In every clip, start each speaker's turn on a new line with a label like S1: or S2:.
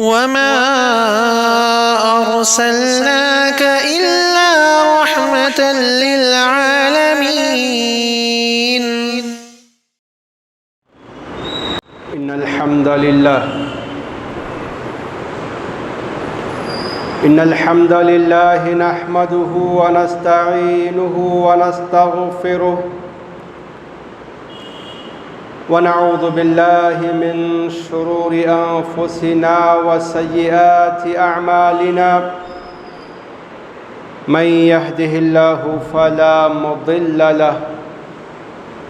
S1: وما أرسلناك إلا رحمة للعالمين.
S2: إن الحمد لله نحمده ونستعينه ونستغفره ونعوذ بالله من شرور أنفسنا وسيئات أعمالنا. من يهده الله فلا مضل له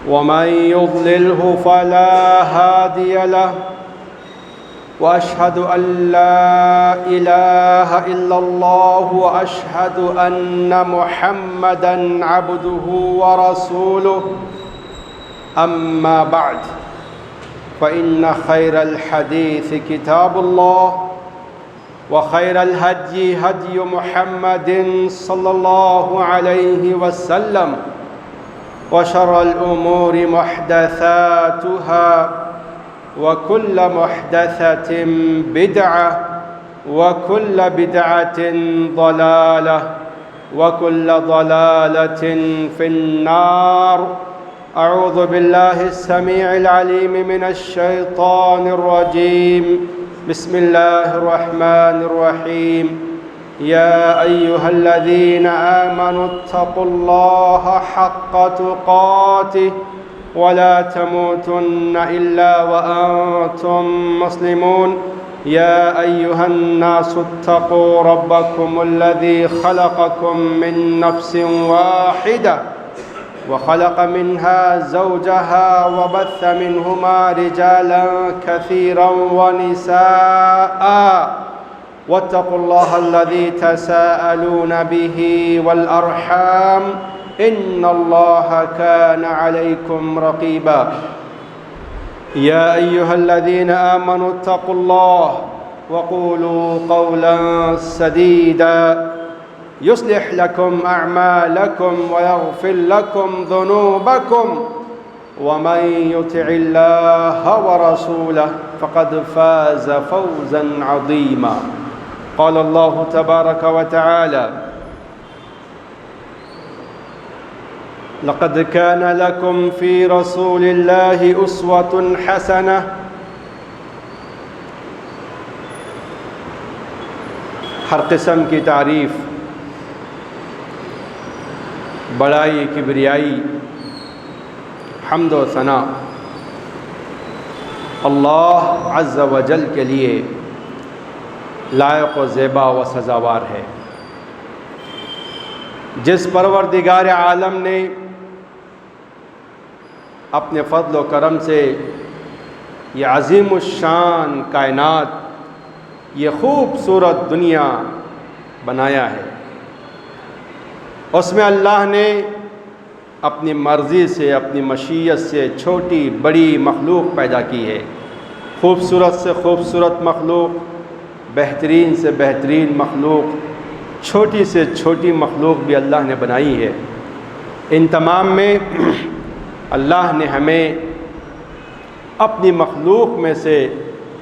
S2: ومن يضلله فلا هادي له. وأشهد أن لا إله إلا الله وأشهد أن محمدًا عبده ورسوله. أما بعد فإن خير الحديث كتاب الله وخير الهدي هدي محمد صلى الله عليه وسلم وشر الأمور محدثاتها وكل محدثة بدعة وكل بدعة ضلالة وكل ضلالة في النار. أعوذ بالله السميع العليم من الشيطان الرجيم. بسم الله الرحمن الرحيم. يا أيها الذين آمنوا اتقوا الله حق تقاته ولا تموتن إلا وأنتم مسلمون. يا أيها الناس اتقوا ربكم الذي خلقكم من نفس واحدة وخلق منها زوجها وبث منهما رجالا كثيرا ونساء واتقوا الله الذي تساءلون به والأرحام إن الله كان عليكم رقيبا. يا أيها الذين آمنوا اتقوا الله وقولوا قولا سديدا يصلح لكم أعمالكم ويغفر لكم ذنوبكم ومن يطع الله ورسوله فقد فاز فوزا عظيما. قال الله تبارك وتعالى: لقد كان لكم في رسول الله أسوة حسنة. ہر قسم کی تعریف، بڑائی، کبریائی، حمد و ثنا اللہ عز و جل کے لیے لائق و زیبا و سزاوار ہے، جس پروردگار عالم نے اپنے فضل و کرم سے یہ عظیم الشان کائنات، یہ خوبصورت دنیا بنایا ہے۔ اس میں اللہ نے اپنی مرضی سے، اپنی مشیت سے چھوٹی بڑی مخلوق پیدا کی ہے، خوبصورت سے خوبصورت مخلوق، بہترین سے بہترین مخلوق، چھوٹی سے چھوٹی مخلوق بھی اللہ نے بنائی ہے۔ ان تمام میں اللہ نے ہمیں اپنی مخلوق میں سے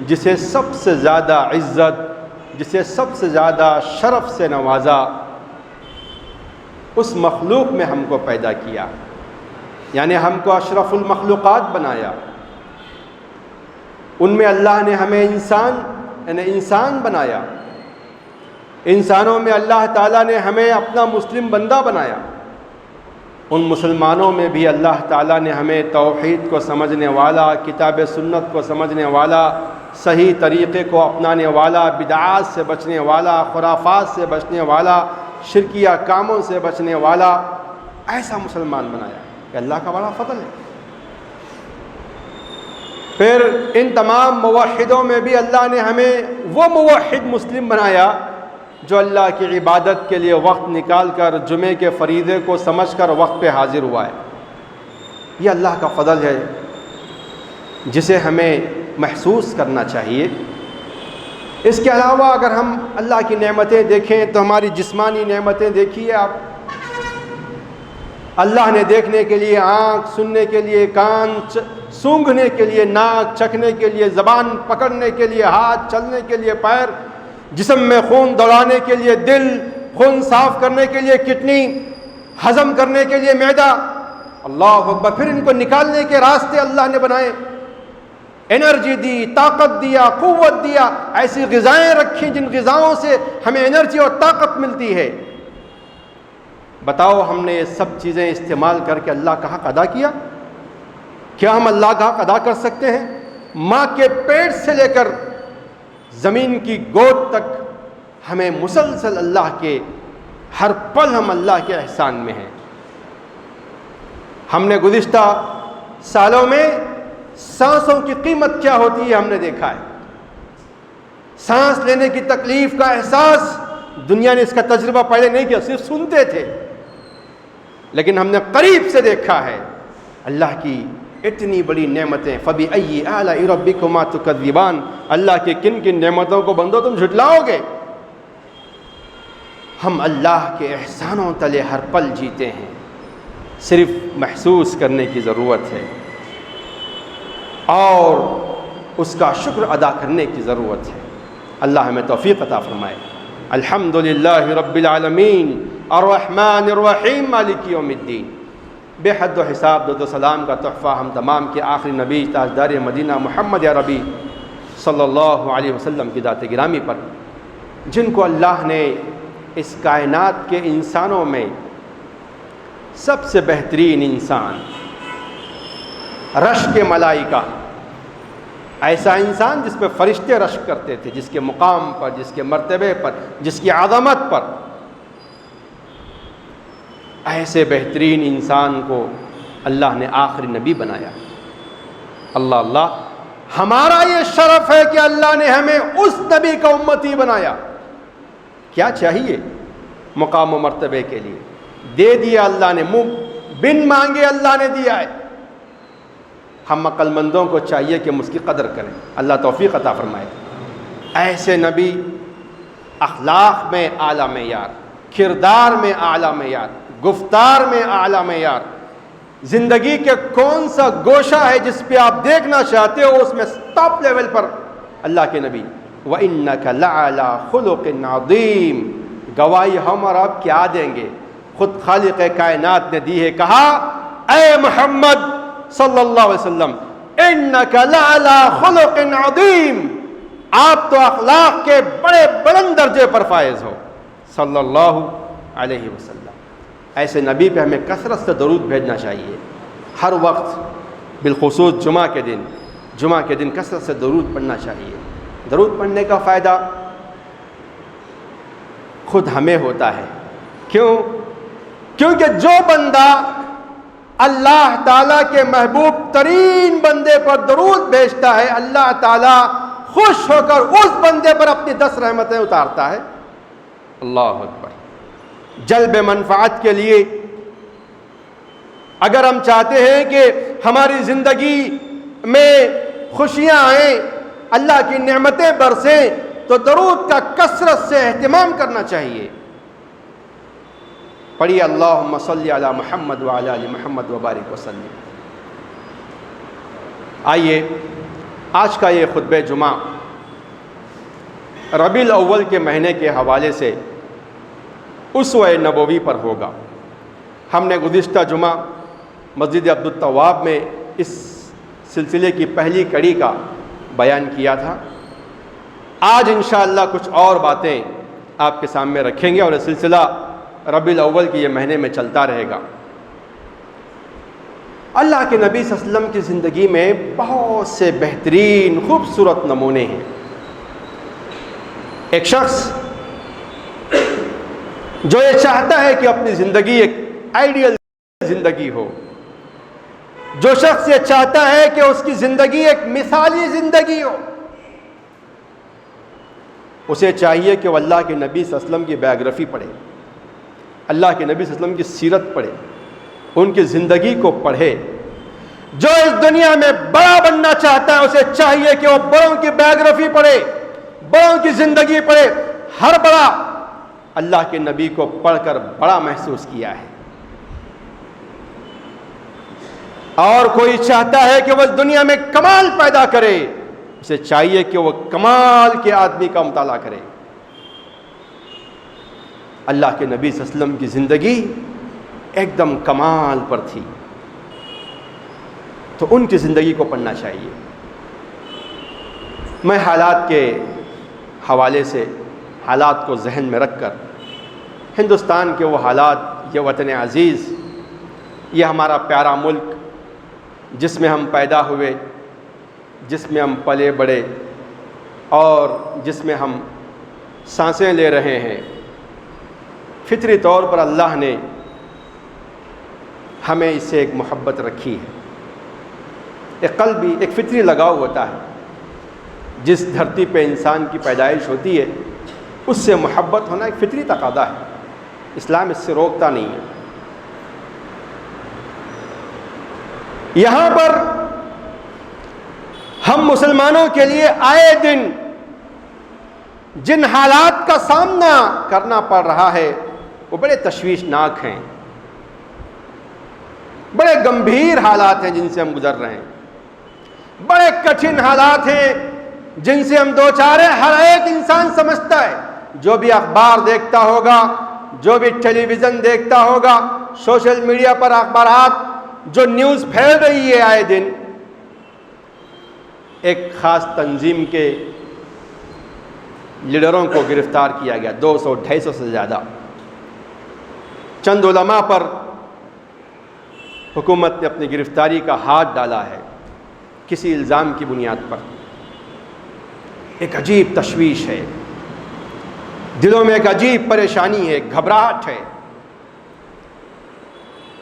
S2: جسے سب سے زیادہ عزت، جسے سب سے زیادہ شرف سے نوازا، اس مخلوق میں ہم کو پیدا کیا، یعنی ہم کو اشرف المخلوقات بنایا۔ ان میں اللہ نے ہمیں انسان بنایا، انسانوں میں اللہ تعالیٰ نے ہمیں اپنا مسلم بندہ بنایا۔ ان مسلمانوں میں بھی اللہ تعالیٰ نے ہمیں توحید کو سمجھنے والا، کتاب سنت کو سمجھنے والا، صحیح طریقے کو اپنانے والا، بدعات سے بچنے والا، خرافات سے بچنے والا، شرکیہ کاموں سے بچنے والا، ایسا مسلمان بنایا۔ یہ اللہ کا بڑا فضل ہے۔ پھر ان تمام موحدوں میں بھی اللہ نے ہمیں وہ موحد مسلم بنایا جو اللہ کی عبادت کے لیے وقت نکال کر جمعے کے فریضے کو سمجھ کر وقت پہ حاضر ہوا ہے۔ یہ اللہ کا فضل ہے جسے ہمیں محسوس کرنا چاہیے۔ اس کے علاوہ اگر ہم اللہ کی نعمتیں دیکھیں تو ہماری جسمانی نعمتیں دیکھیے آپ، اللہ نے دیکھنے کے لیے آنکھ، سننے کے لیے کان، سونگھنے کے لیے ناک، چکھنے کے لیے زبان، پکڑنے کے لیے ہاتھ، چلنے کے لیے پیر، جسم میں خون دوڑانے کے لیے دل، خون صاف کرنے کے لیے کڈنی، ہضم کرنے کے لیے معدہ، اللہ اکبر، پھر ان کو نکالنے کے راستے اللہ نے بنائے، انرجی دی، طاقت دیا، قوت دیا، ایسی غذائیں رکھی جن غذاؤں سے ہمیں انرجی اور طاقت ملتی ہے۔ بتاؤ ہم نے یہ سب چیزیں استعمال کر کے اللہ کا حق ادا کیا؟ کیا ہم اللہ کا حق ادا کر سکتے ہیں؟ ماں کے پیٹ سے لے کر زمین کی گود تک ہمیں مسلسل اللہ کے ہر پل ہم اللہ کے احسان میں ہیں۔ ہم نے گزشتہ سالوں میں سانسوں کی قیمت کیا ہوتی ہے ہم نے دیکھا ہے۔ سانس لینے کی تکلیف کا احساس دنیا نے اس کا تجربہ پہلے نہیں کیا، صرف سنتے تھے، لیکن ہم نے قریب سے دیکھا ہے اللہ کی اتنی بڑی نعمتیں۔ فَبِأَيِّ آلَاءِ رَبِّكُمَا تُكَذِّبَانِ، اللہ کی کن کن نعمتوں کو بندو تم جھٹلاؤ گے؟ ہم اللہ کے احسانوں تلے ہر پل جیتے ہیں، صرف محسوس کرنے کی ضرورت ہے اور اس کا شکر ادا کرنے کی ضرورت ہے۔ اللہ ہمیں توفیق عطا فرمائے۔ الحمدللہ رب العالمین الرحمن الرحیم مالک یوم الدین۔ بے حد و حساب درود و سلام کا تحفہ ہم تمام کے آخری نبی تاجدار مدینہ محمد عربی صلی اللہ علیہ وسلم کی ذات گرامی پر، جن کو اللہ نے اس کائنات کے انسانوں میں سب سے بہترین انسان، رشک ملائکہ، ایسا انسان جس پہ فرشتے رشک کرتے تھے، جس کے مقام پر، جس کے مرتبے پر، جس کی عظمت پر، ایسے بہترین انسان کو اللہ نے آخری نبی بنایا۔ اللہ اللہ، ہمارا یہ شرف ہے کہ اللہ نے ہمیں اس نبی کا امتی بنایا۔ کیا چاہیے مقام و مرتبے کے لیے؟ دے دیا اللہ نے، منہ بن مانگے اللہ نے دیا ہے۔ ہم عقل مندوں کو چاہیے کہ ہم اس کی قدر کریں۔ اللہ توفیق عطا فرمائے۔ ایسے نبی اخلاق میں اعلیٰ معیار، کردار میں اعلیٰ معیار، گفتار میں اعلیٰ معیار، زندگی کے کون سا گوشہ ہے جس پہ آپ دیکھنا چاہتے ہو اس میں ٹاپ لیول پر اللہ کے نبی۔ وَإِنَّكَ لَعَلَىٰ خُلُقٍ عَظِيمٍ، گواہی ہم اور آپ کیا دیں گے؟ خود خالق کائنات نے دی ہے، کہا اے محمد صلی اللہ علیہ وسلم اِنَّكَ لَعَلَىٰ خُلُقٍ عَظِيمٍ، آپ تو اخلاق کے بڑے بلند درجے پر فائز ہو صلی اللہ علیہ وسلم۔ ایسے نبی پہ ہمیں کثرت سے درود بھیجنا چاہیے ہر وقت، بالخصوص جمعہ کے دن کثرت سے درود پڑھنا چاہیے۔ درود پڑھنے کا فائدہ خود ہمیں ہوتا ہے۔ کیونکہ جو بندہ اللہ تعالیٰ کے محبوب ترین بندے پر درود بھیجتا ہے، اللہ تعالیٰ خوش ہو کر اس بندے پر اپنی 10 رحمتیں اتارتا ہے۔ اللہ اکبر۔ جلب منفعت کے لیے اگر ہم چاہتے ہیں کہ ہماری زندگی میں خوشیاں آئیں، اللہ کی نعمتیں برسیں، تو درود کا کثرت سے اہتمام کرنا چاہیے۔ پڑھیے اللہم صلی علی محمد وعلی آل محمد وبارک وسلم۔ آئیے آج کا یہ خطبہ جمعہ ربیع الاول کے مہینے کے حوالے سے اسوہ نبوی پر ہوگا۔ ہم نے گزشتہ جمعہ مسجد عبد التواب میں اس سلسلے کی پہلی کڑی کا بیان کیا تھا۔ آج انشاءاللہ کچھ اور باتیں آپ کے سامنے رکھیں گے اور یہ سلسلہ ربیع الاول کے یہ مہینے میں چلتا رہے گا۔ اللہ کے نبی صلی اللہ علیہ وسلم کی زندگی میں بہت سے بہترین خوبصورت نمونے ہیں۔ ایک شخص جو یہ چاہتا ہے کہ اپنی زندگی ایک آئیڈیل زندگی ہو، جو شخص یہ چاہتا ہے کہ اس کی زندگی ایک مثالی زندگی ہو، اسے چاہیے کہ وہ اللہ کے نبی صلی اللہ علیہ وسلم کی بایوگرافی پڑھے، اللہ کے نبی صلی اللہ علیہ وسلم کی سیرت پڑھے، ان کی زندگی کو پڑھے۔ جو اس دنیا میں بڑا بننا چاہتا ہے اسے چاہیے کہ وہ بڑوں کی بایوگرافی پڑھے، بڑوں کی زندگی پڑھے۔ ہر بڑا اللہ کے نبی کو پڑھ کر بڑا محسوس کیا ہے۔ اور کوئی چاہتا ہے کہ وہ دنیا میں کمال پیدا کرے، اسے چاہیے کہ وہ کمال کے آدمی کا مطالعہ کرے۔ اللہ کے نبی صلی اللہ علیہ وسلم کی زندگی ایک دم کمال پر تھی، تو ان کی زندگی کو پڑھنا چاہیے۔ میں حالات کے حوالے سے حالات کو ذہن میں رکھ کر ہندوستان کے وہ حالات، یہ وطن عزیز، یہ ہمارا پیارا ملک جس میں ہم پیدا ہوئے، جس میں ہم پلے بڑے اور جس میں ہم سانسیں لے رہے ہیں، فطری طور پر اللہ نے ہمیں اس سے ایک محبت رکھی ہے۔ ایک قلبی، ایک فطری لگاؤ ہوتا ہے۔ جس دھرتی پہ انسان کی پیدائش ہوتی ہے اس سے محبت ہونا ایک فطری تقاضا ہے، اسلام اس سے روکتا نہیں ہے۔ یہاں پر ہم مسلمانوں کے لیے آئے دن جن حالات کا سامنا کرنا پڑ رہا ہے وہ بڑے تشویشناک ہیں، بڑے گمبھیر حالات ہیں جن سے ہم گزر رہے ہیں، بڑے کٹھن حالات ہیں جن سے ہم دو چار ہیں۔ ہر ایک انسان سمجھتا ہے، جو بھی اخبار دیکھتا ہوگا، جو بھی ٹیلی ویژن دیکھتا ہوگا، سوشل میڈیا پر اخبارات جو نیوز پھیل رہی ہے آئے دن، ایک خاص تنظیم کے لیڈروں کو گرفتار کیا گیا، 200-250 سے زیادہ۔ چند علماء پر حکومت نے اپنی گرفتاری کا ہاتھ ڈالا ہے کسی الزام کی بنیاد پر۔ ایک عجیب تشویش ہے، دلوں میں ایک عجیب پریشانی ہے، گھبراہٹ ہے۔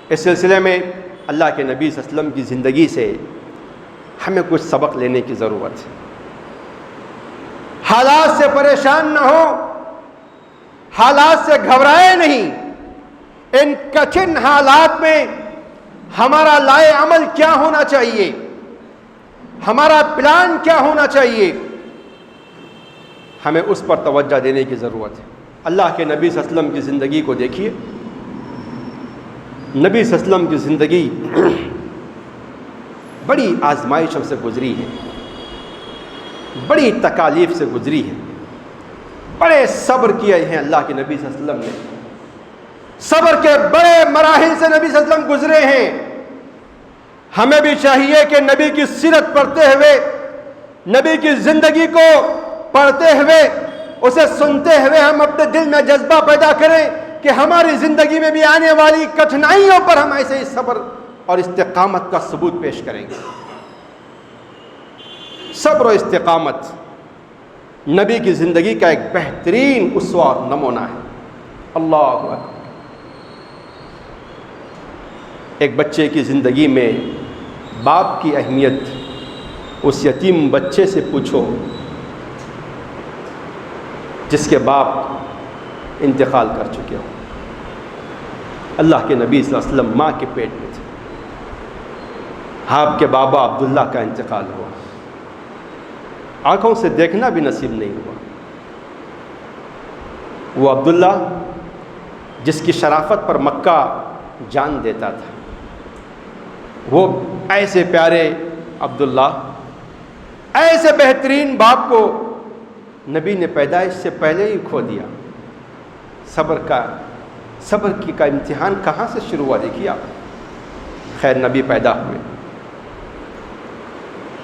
S2: اس سلسلے میں اللہ کے نبی صلی اللہ علیہ وسلم کی زندگی سے ہمیں کچھ سبق لینے کی ضرورت ہے۔ حالات سے پریشان نہ ہو، حالات سے گھبرائے نہیں۔ ان کٹھن حالات میں ہمارا لائے عمل کیا ہونا چاہیے، ہمارا پلان کیا ہونا چاہیے، ہمیں اس پر توجہ دینے کی ضرورت ہے۔ اللہ کے نبی صلی اللہ علیہ وسلم کی زندگی کو دیکھیے۔ نبی صلی اللہ علیہ وسلم کی زندگی بڑی آزمائشوں سے گزری ہے، بڑی تکالیف سے گزری ہے، بڑے صبر کیے ہیں اللہ کے نبی صلی اللہ علیہ وسلم نے۔ صبر کے بڑے مراحل سے نبی صلی اللہ علیہ وسلم گزرے ہیں۔ ہمیں بھی چاہیے کہ نبی کی سیرت پڑھتے ہوئے، نبی کی زندگی کو پڑھتے ہوئے، اسے سنتے ہوئے ہم اپنے دل میں جذبہ پیدا کریں کہ ہماری زندگی میں بھی آنے والی کٹھنائیوں پر ہم ایسے ہی صبر اور استقامت کا ثبوت پیش کریں گے۔ صبر و استقامت نبی کی زندگی کا ایک بہترین اسوہ اور نمونہ ہے۔ اللہ اکبر۔ ایک بچے کی زندگی میں باپ کی اہمیت اس یتیم بچے سے پوچھو جس کے باپ انتقال کر چکے ہو۔ اللہ کے نبی صلی اللہ علیہ وسلم ماں کے پیٹ میں تھے، آپ کے بابا عبداللہ کا انتقال ہوا، آنکھوں سے دیکھنا بھی نصیب نہیں ہوا۔ وہ عبداللہ جس کی شرافت پر مکہ جان دیتا تھا، وہ ایسے پیارے عبداللہ، ایسے بہترین باپ کو نبی نے پیدائش سے پہلے ہی کھو دیا۔ صبر کا امتحان کہاں سے شروع ہوا دیکھیے آپ۔ خیر، نبی پیدا ہوئے،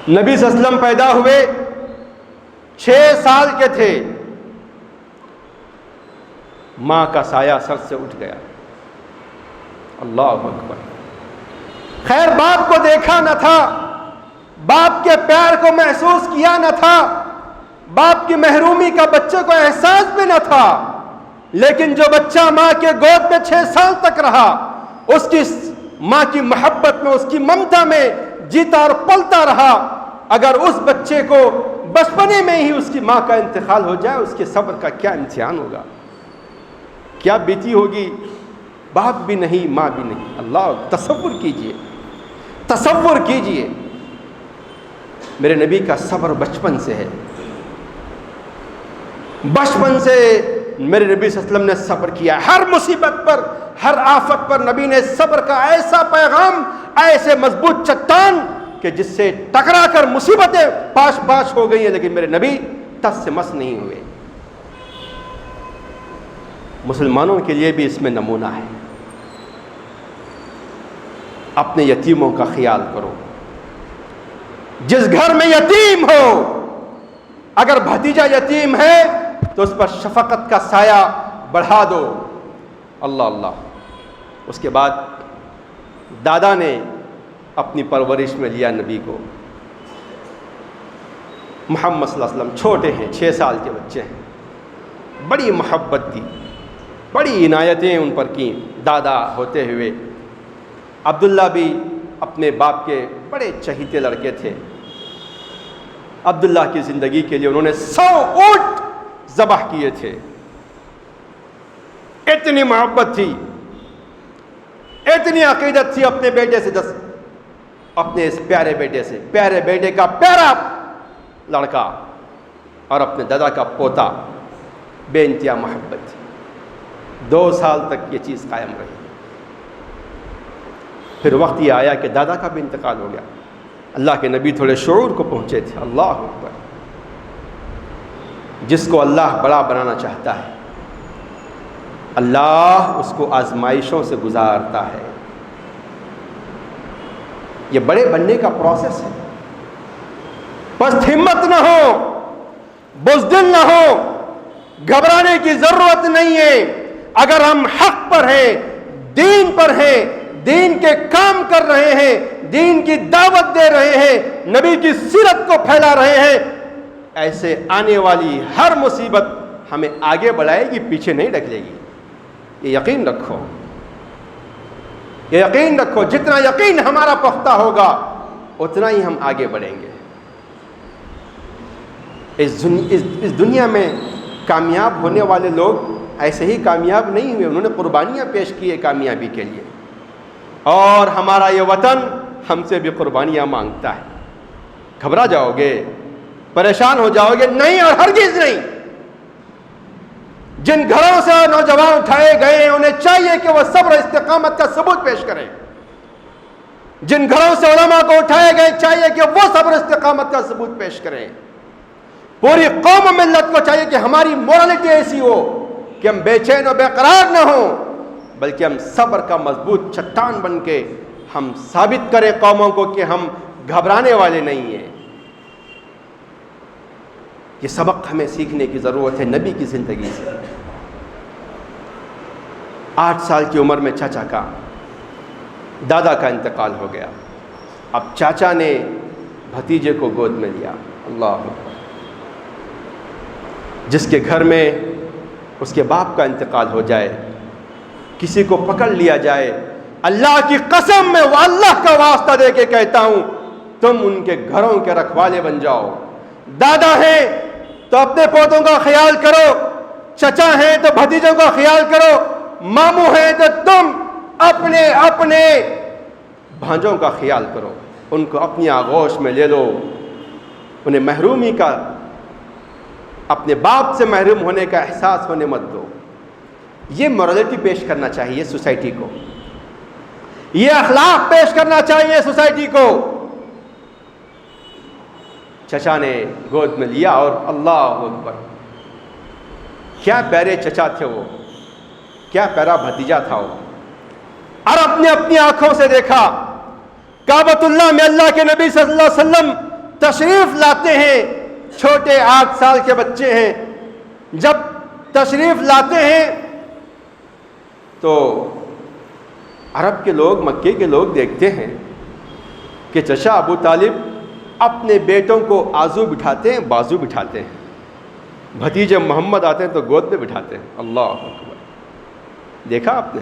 S2: نبی صلی اللہ علیہ وسلم پیدا ہوئے، 6 سال کے تھے، ماں کا سایہ سر سے اٹھ گیا۔ اللہ اکبر۔ خیر، باپ کو دیکھا نہ تھا، باپ کے پیار کو محسوس کیا نہ تھا، باپ کی محرومی کا بچے کو احساس بھی نہ تھا، لیکن جو بچہ ماں کے گود میں 6 سال تک رہا، اس کی ماں کی محبت میں، اس کی ممتا میں جیتا اور پلتا رہا۔ اگر اس بچے کو بچپنے میں ہی اس کی ماں کا انتقال ہو جائے، اس کے صبر کا کیا امتحان ہوگا، کیا بیتی ہوگی۔ باپ بھی نہیں، ماں بھی نہیں۔ اللہ، تصور کیجئے، تصور کیجئے۔ میرے نبی کا صبر بچپن سے ہے، بچپن سے میرے نبی صلی اللہ علیہ وسلم نے صبر کیا. ہر مصیبت پر، ہر آفت پر نبی نے صبر کا ایسا پیغام، ایسے مضبوط چٹان کہ جس سے ٹکرا کر مصیبتیں پاش پاش ہو گئی ہیں، لیکن میرے نبی تس سے مس نہیں ہوئے. مسلمانوں کے لیے بھی اس میں نمونہ ہے. اپنے یتیموں کا خیال کرو. جس گھر میں یتیم ہو، اگر بھتیجا یتیم ہے تو اس پر شفقت کا سایہ بڑھا دو. اللہ اللہ. اس کے بعد دادا نے اپنی پرورش میں لیا نبی کو. محمد صلی اللہ علیہ وسلم چھوٹے ہیں، 6 سال کے بچے ہیں. بڑی محبت تھی، بڑی عنایتیں ان پر کیں دادا ہوتے ہوئے. عبداللہ بھی اپنے باپ کے بڑے چہیتے لڑکے تھے. عبداللہ کی زندگی کے لیے انہوں نے 100 اونٹ ذبح کیے تھے. اتنی محبت تھی، اتنی عقیدت تھی اپنے بیٹے سے، اپنے اس پیارے بیٹے سے، پیارے بیٹے کا پیارا لڑکا اور اپنے دادا کا پوتا. بے انتہا محبت تھی. 2 سال تک یہ چیز قائم رہی. پھر وقت یہ آیا کہ دادا کا بھی انتقال ہو گیا. اللہ کے نبی تھوڑے شعور کو پہنچے تھے. اللہ اکبر. جس کو اللہ بڑا بنانا چاہتا ہے، اللہ اس کو آزمائشوں سے گزارتا ہے. یہ بڑے بننے کا پروسیس ہے. بس ہمت نہ ہو، بزدل نہ ہو، گھبرانے کی ضرورت نہیں ہے. اگر ہم حق پر ہیں، دین پر ہیں، دین کے کام کر رہے ہیں، دین کی دعوت دے رہے ہیں، نبی کی سیرت کو پھیلا رہے ہیں، ایسے آنے والی ہر مصیبت ہمیں آگے بڑھائے گی، پیچھے نہیں ڈھکلے گی. یہ یقین رکھو، یہ یقین رکھو. جتنا یقین ہمارا پختہ ہوگا اتنا ہی ہم آگے بڑھیں گے. اس دنیا میں کامیاب ہونے والے لوگ ایسے ہی کامیاب نہیں ہوئے. انہوں نے قربانیاں پیش کی ہے کامیابی کے لیے. اور ہمارا یہ وطن ہم سے بھی قربانیاں مانگتا ہے. گھبرا جاؤ گے، پریشان ہو جاؤ گے؟ نہیں، اور ہرگز نہیں. جن گھروں سے نوجوان اٹھائے گئے ہیں انہیں چاہیے کہ وہ صبر و استقامت کا ثبوت پیش کریں. جن گھروں سے علماء کو اٹھائے گئے چاہیے کہ وہ صبر و استقامت کا ثبوت پیش کریں. پوری قوم و ملت کو چاہیے کہ ہماری مورالٹی ایسی ہو کہ ہم بے چین و بے قرار نہ ہوں، بلکہ ہم صبر کا مضبوط چٹان بن کے ہم ثابت کریں قوموں کو کہ ہم گھبرانے والے نہیں ہیں. یہ سبق ہمیں سیکھنے کی ضرورت ہے نبی کی زندگی سے. 8 سال کی عمر میں چاچا کا، دادا کا انتقال ہو گیا. اب چاچا نے بھتیجے کو گود میں لیا. اللہ اکبر. جس کے گھر میں اس کے باپ کا انتقال ہو جائے، کسی کو پکڑ لیا جائے، اللہ کی قسم میں وہ اللہ کا واسطہ دے کے کہتا ہوں تم ان کے گھروں کے رکھوالے بن جاؤ. دادا ہیں تو اپنے پودوں کا خیال کرو، چچا ہیں تو بھتیجوں کا خیال کرو، ماموں ہیں تو تم اپنے اپنے بھانجوں کا خیال کرو. ان کو اپنی آغوش میں لے لو. انہیں محرومی کا، اپنے باپ سے محروم ہونے کا احساس ہونے مت دو. یہ مورالٹی پیش کرنا چاہیے سوسائٹی کو، یہ اخلاق پیش کرنا چاہیے سوسائٹی کو. چچا نے گود میں لیا اور اللہ اکبر، کیا پیارے چچا تھے وہ، کیا پیارا بھتیجا تھا وہ. اور اپنی آنکھوں سے دیکھا کعبۃ اللہ میں اللہ کے نبی صلی اللہ علیہ وسلم تشریف لاتے ہیں. چھوٹے 8 سال کے بچے ہیں. جب تشریف لاتے ہیں تو عرب کے لوگ، مکے کے لوگ دیکھتے ہیں کہ چچا ابو طالب اپنے بیٹوں کو آزو بٹھاتے ہیں، بازو بٹھاتے ہیں. بھتیجے محمد آتے ہیں تو گود میں بٹھاتے ہیں. اللہ اکبر. دیکھا آپ نے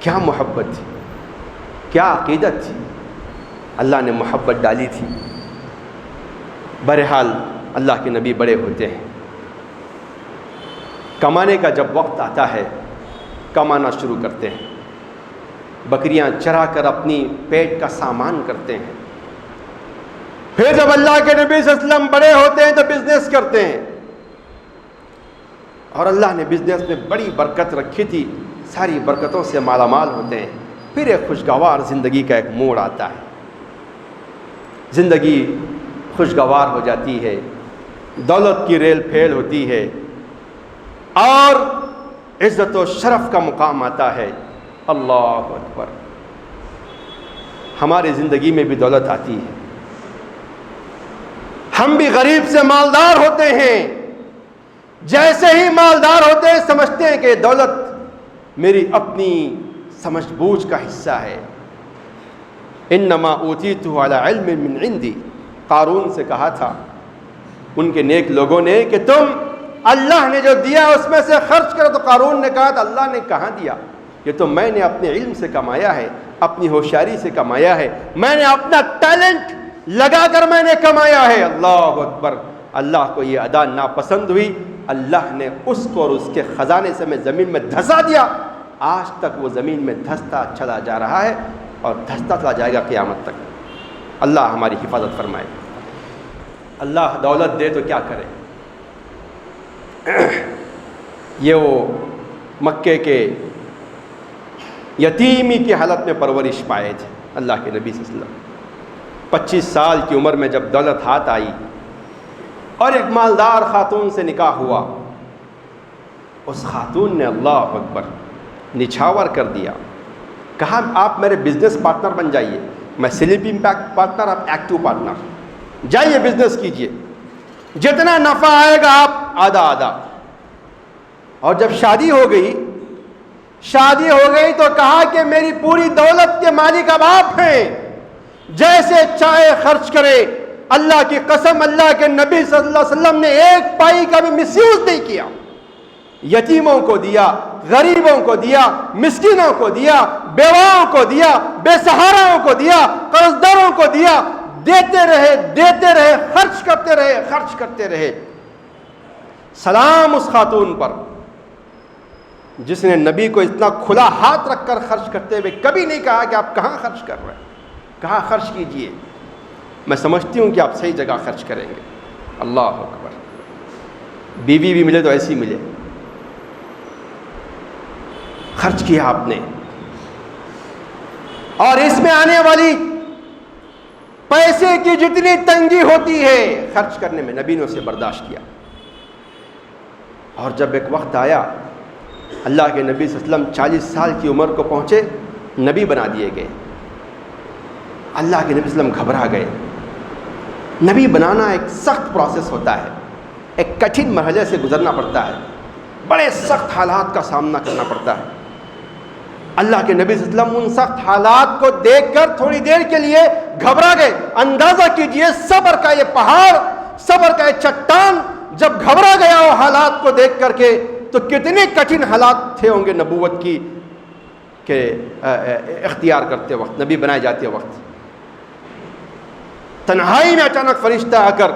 S2: کیا محبت تھی، کیا عقیدت تھی. اللہ نے محبت ڈالی تھی. بہرحال اللہ کے نبی بڑے ہوتے ہیں. کمانے کا جب وقت آتا ہے کمانا شروع کرتے ہیں. بکریاں چرا کر اپنی پیٹ کا سامان کرتے ہیں. پھر جب اللہ کے نبی صلی اللہ علیہ وسلم بڑے ہوتے ہیں تو بزنس کرتے ہیں. اور اللہ نے بزنس میں بڑی برکت رکھی تھی، ساری برکتوں سے مالا مال ہوتے ہیں، پھر ایک خوشگوار زندگی کا ایک موڑ آتا ہے، زندگی خوشگوار ہو جاتی ہے، دولت کی ریل پھیل ہوتی ہے اور عزت و شرف کا مقام آتا ہے۔ اللہ اکبر، ہماری زندگی میں بھی دولت آتی ہے، ہم بھی غریب سے مالدار ہوتے ہیں، جیسے ہی مالدار ہوتے ہیں سمجھتے ہیں کہ دولت میری اپنی سمجھ بوجھ کا حصہ ہے۔ انما اوتیتہ علی علم من عندی، قارون سے کہا تھا ان کے نیک لوگوں نے کہ تم اللہ نے جو دیا اس میں سے خرچ کرو، تو قارون نے کہا تھا اللہ نے کہاں دیا، یہ تو میں نے اپنے علم سے کمایا ہے، اپنی ہوشیاری سے کمایا ہے، میں نے اپنا ٹیلنٹ لگا کر میں نے کمایا ہے۔ اللہ اکبر، اللہ کو یہ ادا ناپسند ہوئی، اللہ نے اس کو اور اس کے خزانے سے میں زمین میں دھسا دیا، آج تک وہ زمین میں دھستا چلا جا رہا ہے اور دھستا چلا جائے گا قیامت تک۔ اللہ ہماری حفاظت فرمائے۔ اللہ دولت دے تو کیا کرے، یہ وہ مکے کے یتیمی کی حالت میں پرورش پائے تھے اللہ کے نبی صلی اللہ علیہ وسلم۔ 25 سال کی عمر میں جب دولت ہاتھ آئی اور ایک مالدار خاتون سے نکاح ہوا، اس خاتون نے اللہ اکبر نچھاور کر دیا، کہا آپ میرے بزنس پارٹنر بن جائیے، میں سلیپنگ پارٹنر، آپ ایکٹیو پارٹنر، جائیے بزنس کیجئے، جتنا نفع آئے گا آپ آدھا آدھا۔ اور جب شادی ہو گئی تو کہا کہ میری پوری دولت کے مالک اب آپ ہیں، جیسے چاہے خرچ کرے، اللہ کی قسم اللہ کے نبی صلی اللہ علیہ وسلم نے ایک پائی کا بھی مس یوز نہیں کیا، یتیموں کو دیا، غریبوں کو دیا، مسکینوں کو دیا، بیواؤں کو دیا، بے سہاراؤں کو دیا، قرض داروں کو دیا، دیتے رہے، خرچ کرتے رہے۔ سلام اس خاتون پر جس نے نبی کو اتنا کھلا ہاتھ رکھ کر خرچ کرتے ہوئے کبھی نہیں کہا کہ آپ کہاں خرچ کر رہے ہیں، کہاں خرچ کیجئے، میں سمجھتی ہوں کہ آپ صحیح جگہ خرچ کریں گے۔ اللہ اکبر، بیوی بھی ملے تو ایسی ملے، خرچ کیا آپ نے، اور اس میں آنے والی پیسے کی جتنی تنگی ہوتی ہے خرچ کرنے میں نبی نے اسے برداشت کیا۔ اور جب ایک وقت آیا اللہ کے نبی صلی اللہ علیہ وسلم 40 سال کی عمر کو پہنچے، نبی بنا دیے گئے، اللہ کے نبی صلی اللہ علیہ وسلم گھبرا گئے۔ نبی بنانا ایک سخت پروسیس ہوتا ہے، ایک کٹھن مرحلے سے گزرنا پڑتا ہے، بڑے سخت حالات کا سامنا کرنا پڑتا ہے۔ اللہ کے نبی صلی اللہ علیہ وسلم ان سخت حالات کو دیکھ کر تھوڑی دیر کے لیے گھبرا گئے۔ اندازہ کیجئے صبر کا یہ پہاڑ، صبر کا یہ چٹان جب گھبرا گیا وہ حالات کو دیکھ کر کے، تو کتنے کٹھن حالات تھے ہوں گے نبوت کی کہ اختیار کرتے وقت، نبی بنائے جاتے وقت۔ تنہائی میں اچانک فرشتہ آ کر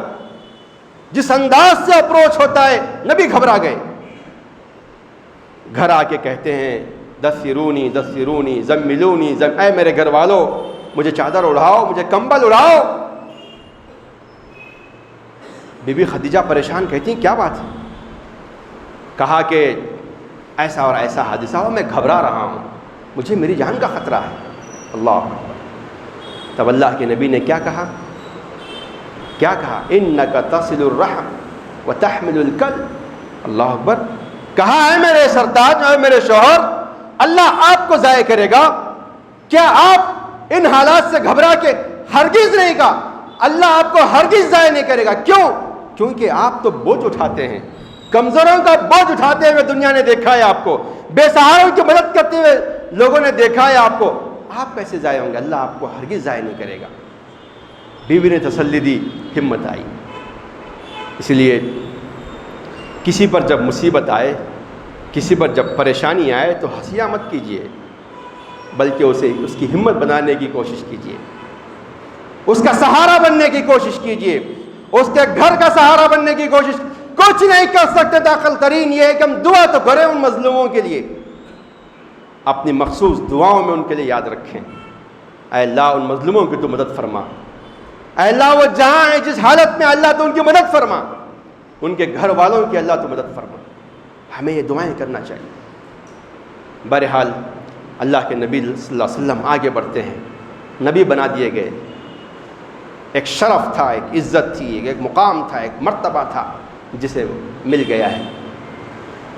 S2: جس انداز سے اپروچ ہوتا ہے، نبی گھبرا گئے، گھر آ کے کہتے ہیں دثرونی دثرونی زملونی اے میرے گھر والوں مجھے چادر اڑاؤ، مجھے کمبل اڑاؤ۔ بی بی خدیجہ پریشان کہتی ہیں کیا بات ہے؟ کہا کہ ایسا اور ایسا حادثہ ہو، میں گھبرا رہا ہوں، مجھے میری جان کا خطرہ ہے۔ اللہ اکبر، تب اللہ کے نبی نے کیا کہا؟ انک تصل الرحم وتحمل الکل۔ اللہ اکبر، کہا ہے میرے سرتاج، اے میرے شوہر، اللہ آپ کو ضائع کرے گا کیا؟ آپ ان حالات سے گھبرا کے ہرگز نہیں کہا، اللہ آپ کو ہرگز ضائع نہیں کرے گا۔ کیوں؟ کیونکہ آپ تو بوجھ اٹھاتے ہیں، کمزوروں کا بوجھ اٹھاتے ہوئے دنیا نے دیکھا ہے آپ کو، بے سہاروں کی مدد کرتے ہوئے لوگوں نے دیکھا ہے آپ کو، آپ کیسے ضائع ہوں گے؟ اللہ آپ کو ہرگز ضائع نہیں کرے گا۔ بیوی نے تسلی دی، ہمت آئی۔ اس لیے کسی پر جب مصیبت آئے، کسی پر جب پریشانی آئے تو ہنسیاں مت کیجیے، بلکہ اس کی ہمت بنانے کی کوشش کیجیے، اس کا سہارا بننے کی کوشش کیجیے، اس کے گھر کا سہارا بننے کی کوشش۔ کچھ نہیں کر سکتے تو عقل ترین یہ ہے کہ ہم دعا تو کریں ان مظلوموں کے لیے، اپنی مخصوص دعاؤں میں ان کے لیے یاد رکھیں، اے اللہ ان مظلوموں کی تو مدد فرما، اے اللہ وہ جہاں ہیں جس حالت میں، اللہ تو ان کی مدد فرما، ان کے گھر والوں کی اللہ تو مدد فرما۔ ہمیں یہ دعائیں کرنا چاہیے۔ بہرحال اللہ کے نبی صلی اللہ علیہ وسلم آگے بڑھتے ہیں، نبی بنا دیے گئے، ایک شرف تھا، ایک عزت تھی، ایک مقام تھا، ایک مرتبہ تھا جسے مل گیا ہے،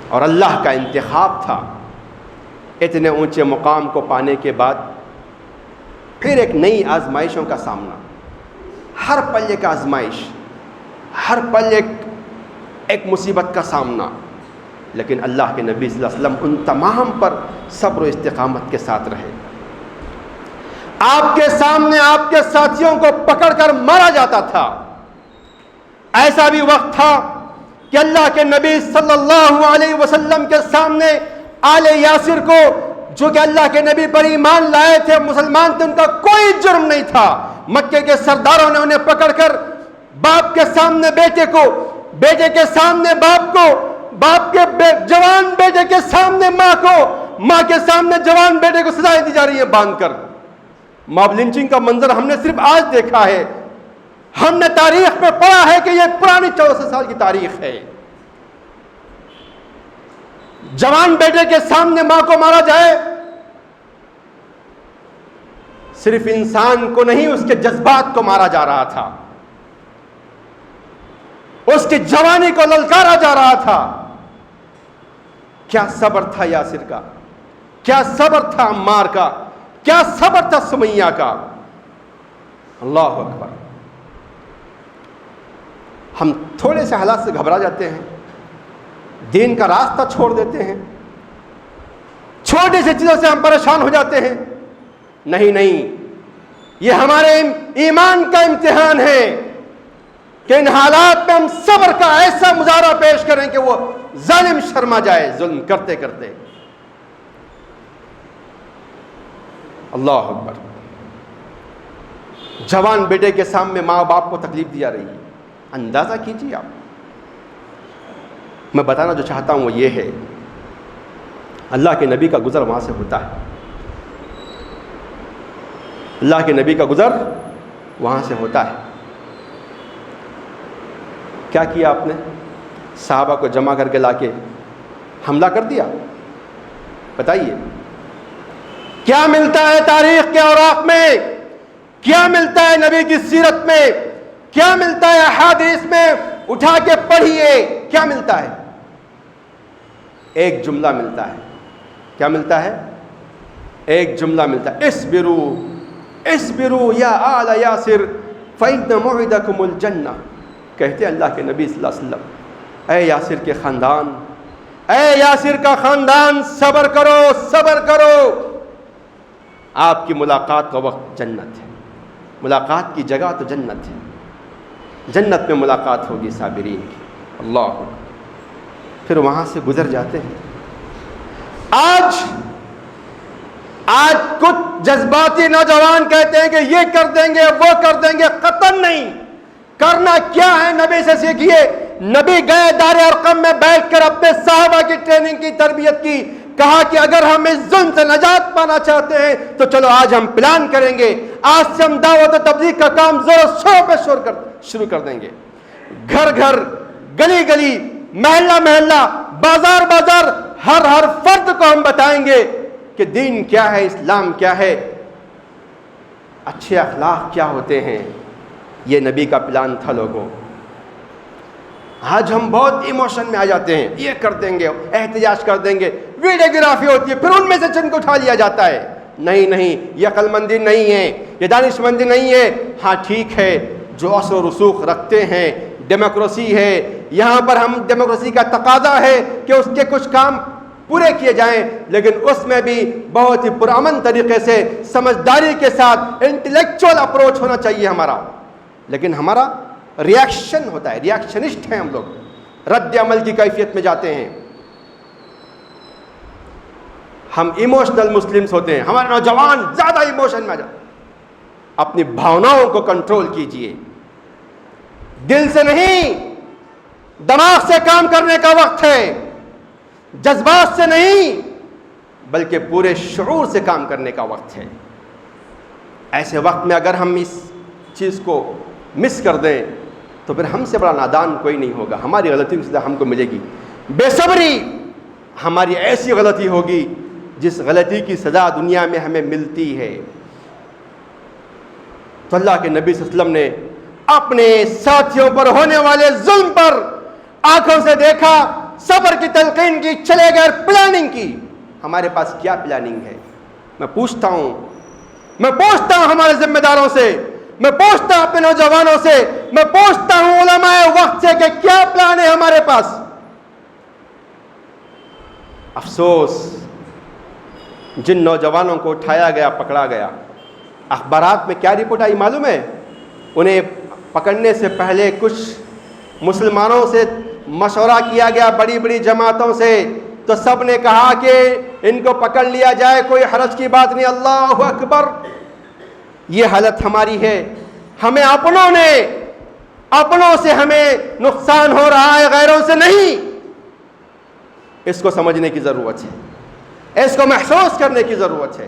S2: اور اللہ کا انتخاب تھا۔ اتنے اونچے مقام کو پانے کے بعد پھر ایک نئی آزمائشوں کا سامنا، ہر پل ایک آزمائش، ہر پل ایک مصیبت کا سامنا، لیکن اللہ کے نبی صلی اللہ علیہ وسلم ان تمام پر صبر و استقامت کے ساتھ رہے۔ آپ کے سامنے آپ کے ساتھیوں کو پکڑ کر مارا جاتا تھا، ایسا بھی وقت تھا کہ اللہ کے نبی صلی اللہ علیہ وسلم کے سامنے آل یاسر کو، جو کہ اللہ کے نبی پر ایمان لائے تھے، مسلمان تھے، ان کا کوئی جرم نہیں تھا، مکے کے سرداروں نے انہیں پکڑ کر باپ کے سامنے بیٹے کو، بیٹے کے سامنے باپ کو، باپ کے جوان بیٹے کے سامنے ماں کو، ماں کے سامنے جوان بیٹے کو سزائیں دی جا رہی ہیں باندھ کر۔ ماب لنچنگ کا منظر ہم نے صرف آج دیکھا ہے، ہم نے تاریخ میں پڑھا ہے کہ یہ پرانی 1400 سال کی تاریخ ہے۔ جوان بیٹے کے سامنے ماں کو مارا جائے، صرف انسان کو نہیں، اس کے جذبات کو مارا جا رہا تھا، اس کی جوانی کو للکارا جا رہا تھا۔ کیا صبر تھا یاسر کا، کیا صبر تھا عمار کا، کیا صبر تھا سمیہ کا۔ اللہ اکبر۔ ہم تھوڑے سے حالات سے گھبرا جاتے ہیں، دین کا راستہ چھوڑ دیتے ہیں، چھوٹی سی چیزوں سے ہم پریشان ہو جاتے ہیں۔ نہیں، یہ ہمارے ایمان کا امتحان ہے کہ ان حالات میں ہم صبر کا ایسا مظاہرہ پیش کریں کہ وہ ظالم شرما جائے ظلم کرتے کرتے۔ اللہ اکبر۔ جوان بیٹے کے سامنے ماں باپ کو تکلیف دی جا رہی ہے، اندازہ کیجیے آپ۔ میں بتانا جو چاہتا ہوں وہ یہ ہے، اللہ کے نبی کا گزر وہاں سے ہوتا ہے، اللہ کے نبی کا گزر وہاں سے ہوتا ہے۔ کیا کیا آپ نے؟ صحابہ کو جمع کر کے لا کے حملہ کر دیا؟ بتائیے کیا ملتا ہے تاریخ کے اوراق میں، کیا ملتا ہے نبی کی سیرت میں، کیا ملتا ہے احادیث میں؟ اٹھا کے پڑھیے، کیا ملتا ہے؟ ایک جملہ ملتا ہے۔ کیا ملتا ہے؟ ایک جملہ ملتا ہے، اصبروا اصبروا یا آل یاسر فإن موعدکم الجنہ۔ کہتے ہیں اللہ کے نبی صلی اللہ علیہ وسلم، اے یاسر کے خاندان، اے یاسر کا خاندان، صبر کرو صبر کرو، آپ کی ملاقات کا وقت جنت ہے، ملاقات کی جگہ تو جنت ہے، جنت میں ملاقات ہوگی صابرین کی۔ اللہ اکبر۔ پھر وہاں سے گزر جاتے ہیں۔ آج کچھ جذباتی نوجوان کہتے ہیں کہ یہ کر دیں گے وہ کر دیں گے، قطعاً نہیں۔ کرنا کیا ہے نبی سے سیکھیے۔ نبی گئے دار ارقم میں بیٹھ کر اپنے صحابہ کی ٹریننگ کی، تربیت کی، کہا کہ اگر ہم اس ظلم سے نجات پانا چاہتے ہیں تو چلو آج ہم پلان کریں گے، آج سے ہم دعوت و تبلیغ کا کام زور و شور پہ شروع کر دیں گے۔ گھر گھر، گلی گلی، محلہ محلہ، بازار بازار، ہر فرد کو ہم بتائیں گے کہ دین کیا ہے، اسلام کیا ہے، اچھے اخلاق کیا ہوتے ہیں۔ یہ نبی کا پلان تھا لوگوں۔ آج ہم بہت ایموشن میں آ جاتے ہیں، یہ کر دیں گے، احتجاج کر دیں گے، ویڈیوگرافی ہوتی ہے، پھر ان میں سے چند کو اٹھا لیا جاتا ہے۔ نہیں، یہ عقل مندی نہیں ہے، یہ دانش مندی نہیں ہے۔ ہاں ٹھیک ہے، جو اثر و رسوخ رکھتے ہیں، ڈیموکریسی ہے، یہاں پر ہم ڈیموکریسی کا تقاضا ہے کہ اس کے کچھ کام پورے کیے جائیں، لیکن اس میں بھی بہت ہی پرامن طریقے سے، سمجھداری کے ساتھ، انٹلیکچوئل اپروچ ہونا چاہیے ہمارا۔ لیکن ہمارا ریاکشن ہوتا ہے، ریاکشنسٹ ہیں ہم لوگ، رد عمل کی کیفیت میں جاتے ہیں، ہم ایموشنل مسلمز ہوتے ہیں، ہمارے نوجوان زیادہ ایموشن میں آ جاتے ہیں۔ اپنی بھاوناؤں کو کنٹرول کیجئے، دل سے نہیں، دماغ سے کام کرنے کا وقت ہے، جذبات سے نہیں بلکہ پورے شعور سے کام کرنے کا وقت ہے۔ ایسے وقت میں اگر ہم اس چیز کو مس کر دیں تو پھر ہم سے بڑا نادان کوئی نہیں ہوگا، ہماری غلطیوں کی سزا ہم کو ملے گی۔ بے صبری ہماری ایسی غلطی ہوگی جس غلطی کی سزا دنیا میں ہمیں ملتی ہے۔ تو اللہ کے نبی صلی اللہ علیہ وسلم نے اپنے ساتھیوں پر ہونے والے ظلم پر آنکھوں سے دیکھا، صبر کی تلقین کی، چلے گئے، پلاننگ کی۔ ہمارے پاس کیا پلاننگ ہے؟ میں پوچھتا ہوں ہمارے ذمہ داروں سے، میں پوچھتا ہوں اپنے نوجوانوں سے، میں پوچھتا ہوں علماء وقت سے کہ کیا پلان ہے ہمارے پاس؟ افسوس، جن نوجوانوں کو اٹھایا گیا، پکڑا گیا، اخبارات میں کیا رپورٹ آئی معلوم ہے؟ انہیں پکڑنے سے پہلے کچھ مسلمانوں سے مشورہ کیا گیا، بڑی بڑی جماعتوں سے، تو سب نے کہا کہ ان کو پکڑ لیا جائے، کوئی حرج کی بات نہیں۔ اللہ اکبر! یہ حالت ہماری ہے، ہمیں اپنوں سے ہمیں نقصان ہو رہا ہے، غیروں سے نہیں۔ اس کو سمجھنے کی ضرورت ہے، اس کو محسوس کرنے کی ضرورت ہے۔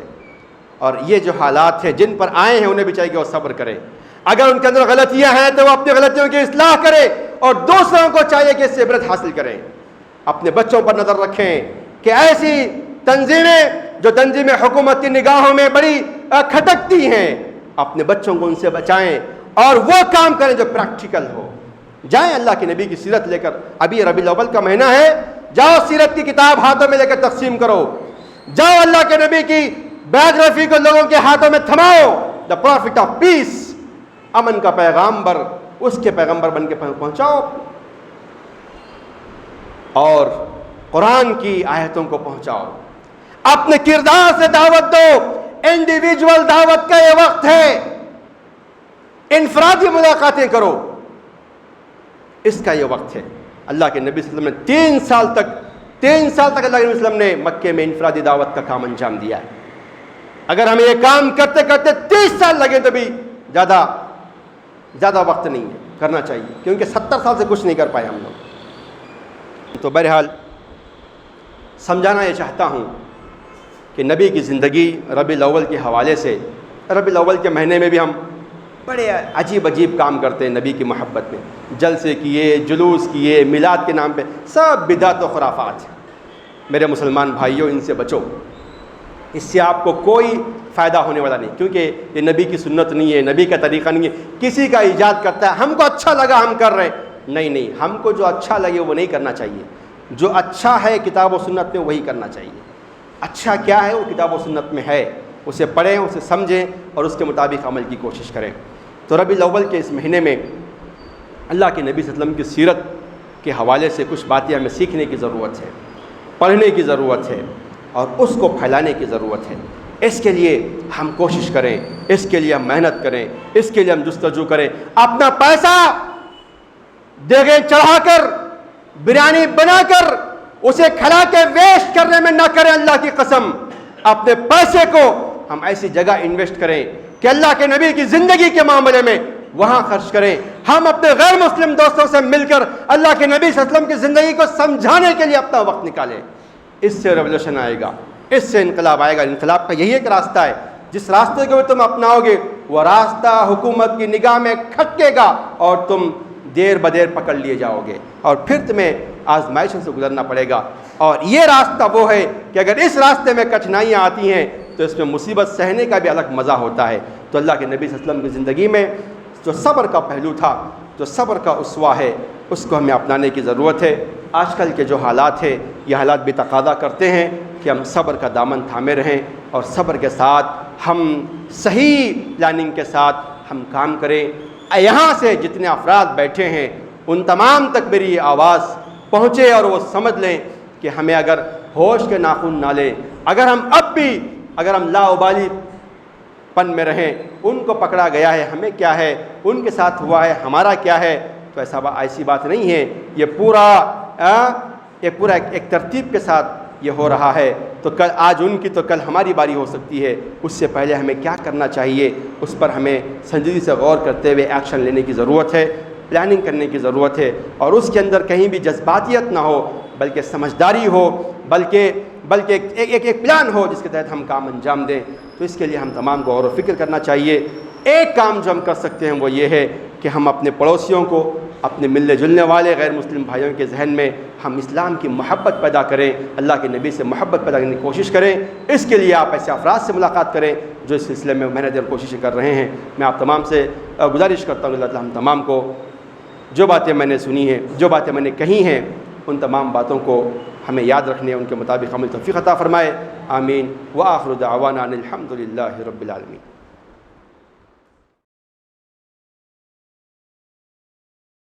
S2: اور یہ جو حالات ہیں جن پر آئے ہیں انہیں بھی چاہیے کہ وہ صبر کریں۔ اگر ان کے اندر غلطیاں ہیں تو وہ اپنی غلطیوں کی اصلاح کریں، اور دوسروں کو چاہیے کہ اس سے عبرت حاصل کریں۔ اپنے بچوں پر نظر رکھیں کہ ایسی تنظیمیں جو تنظیمیں حکومت کی نگاہوں میں بڑی کھٹکتی ہیں، اپنے بچوں کو ان سے بچائیں اور وہ کام کریں جو پریکٹیکل ہو۔ جائیں اللہ کے نبی کی سیرت لے کر، ابھی ربیع الاول کا مہینہ ہے، جاؤ سیرت کی کتاب ہاتھوں میں لے کر تقسیم کرو، جاؤ اللہ کے نبی کی بایوگرافی کو لوگوں کے ہاتھوں میں تھماؤ۔ دا پروفٹ آف پیس، امن کا پیغامبر، اس کے پیغمبر بن کے پہنچاؤ، اور قرآن کی آیتوں کو پہنچاؤ۔ اپنے کردار سے دعوت دو۔ انڈیویجول دعوت کا یہ وقت ہے، انفرادی ملاقاتیں کرو، اس کا یہ وقت ہے۔ اللہ کے نبی صلی اللہ علیہ وسلم نے 3 سال تک اللہ کے نبی صلی اللہ علیہ وسلم نے مکے میں انفرادی دعوت کا کام انجام دیا ہے۔ اگر ہمیں یہ کام کرتے کرتے 30 سال لگے تو بھی زیادہ وقت نہیں ہے، کرنا چاہیے، کیونکہ 70 سال سے کچھ نہیں کر پائے ہم لوگ۔ تو بہرحال سمجھانا یہ چاہتا ہوں کہ نبی کی زندگی ربیع الاول کے حوالے سے، ربیع الاول کے مہینے میں بھی ہم بڑے عجیب کام کرتے ہیں نبی کی محبت میں، جلسے کیے، جلوس کیے، میلاد کے نام پہ، سب بدعت و خرافات ہیں۔ میرے مسلمان بھائیوں، ان سے بچو، اس سے آپ کو کوئی فائدہ ہونے والا نہیں، کیونکہ یہ نبی کی سنت نہیں ہے، نبی کا طریقہ نہیں ہے، کسی کا ایجاد کرتا ہے، ہم کو اچھا لگا ہم کر رہے ہیں۔ نہیں، ہم کو جو اچھا لگے وہ نہیں کرنا چاہیے، جو اچھا ہے کتاب و سنت میں وہی کرنا چاہیے۔ اچھا کیا ہے وہ کتاب و سنت میں ہے، اسے پڑھیں، اسے سمجھیں اور اس کے مطابق عمل کی کوشش کریں۔ تو ربیع الاول کے اس مہینے میں اللہ کے نبی صلی اللہ علیہ وسلم کی سیرت کے حوالے سے کچھ باتیں ہمیں سیکھنے کی ضرورت ہے، پڑھنے کی ضرورت ہے، اور اس کو پھیلانے کی ضرورت ہے۔ اس کے لیے ہم کوشش کریں، اس کے لیے ہم محنت کریں، اس کے لیے ہم جستجو کریں۔ اپنا پیسہ دیگیں چڑھا کر، بریانی بنا کر، اسے کھلا کے ویسٹ کرنے میں نہ کریں۔ اللہ کی قسم، اپنے پیسے کو ہم ایسی جگہ انویسٹ کریں کہ اللہ کے نبی کی زندگی کے معاملے میں وہاں خرچ کریں۔ ہم اپنے غیر مسلم دوستوں سے مل کر اللہ کے نبی صلی اللہ علیہ وسلم کی زندگی کو سمجھانے کے لیے اپنا وقت نکالیں۔ اس سے ریولوشن آئے گا، اس سے انقلاب آئے گا۔ انقلاب کا یہی ایک راستہ ہے، جس راستے کو تم اپناؤ گے وہ راستہ حکومت کی نگاہ میں کھٹکے گا اور تم دیر بدیر پکڑ لیے جاؤ گے، اور پھر تمہیں آزمائشوں سے گزرنا پڑے گا۔ اور یہ راستہ وہ ہے کہ اگر اس راستے میں کٹھنائیاں آتی ہیں تو اس میں مصیبت سہنے کا بھی الگ مزہ ہوتا ہے۔ تو اللہ کے نبی صلی اللہ علیہ وسلم کی زندگی میں جو صبر کا پہلو تھا، جو صبر کا اسوہ ہے، اس کو ہمیں اپنانے کی ضرورت ہے۔ آج کل کے جو حالات ہیں، یہ حالات بھی تقاضا کرتے ہیں کہ ہم صبر کا دامن تھامے رہیں، اور صبر کے ساتھ ہم صحیح پلاننگ کے ساتھ ہم کام کریں۔ یہاں سے جتنے افراد بیٹھے ہیں ان تمام تک میری یہ آواز پہنچے اور وہ سمجھ لیں کہ ہمیں اگر ہوش کے ناخن نہ لیں، اگر ہم لاابالی پن میں رہیں، ان کو پکڑا گیا ہے، ہمیں کیا ہے، ان کے ساتھ ہوا ہے، ہمارا کیا ہے، تو ایسی بات نہیں ہے۔ یہ پورا ایک ترتیب کے ساتھ یہ ہو رہا ہے، تو آج ان کی تو کل ہماری باری ہو سکتی ہے۔ اس سے پہلے ہمیں کیا کرنا چاہیے، اس پر ہمیں سنجیدگی سے غور کرتے ہوئے ایکشن لینے کی ضرورت ہے، پلاننگ کرنے کی ضرورت ہے، اور اس کے اندر کہیں بھی جذباتیت نہ ہو بلکہ سمجھداری ہو، بلکہ ایک پلان ہو جس کے تحت ہم کام انجام دیں۔ تو اس کے لیے ہم تمام کو غور و فکر کرنا چاہیے۔ ایک کام جو ہم کر سکتے ہیں وہ یہ ہے کہ ہم اپنے پڑوسیوں کو اپنے ملنے جلنے والے غیر مسلم بھائیوں کے ذہن میں ہم اسلام کی محبت پیدا کریں، اللہ کے نبی سے محبت پیدا کرنے کی کوشش کریں۔ اس کے لیے آپ ایسے افراد سے ملاقات کریں جو اس سلسلے میں محنت اور کوششیں کر رہے ہیں۔ میں آپ تمام سے گزارش کرتا ہوں کہ اللہ تعالیٰ ہم تمام کو جو باتیں میں نے سنی ہیں، جو باتیں میں نے کہی ہیں، ان تمام باتوں کو ہمیں یاد رکھنے، ان کے مطابق عمل توفیق عطا فرمائے۔ آمین۔ وآخر دعوانا ان الحمد للہ رب العالمین۔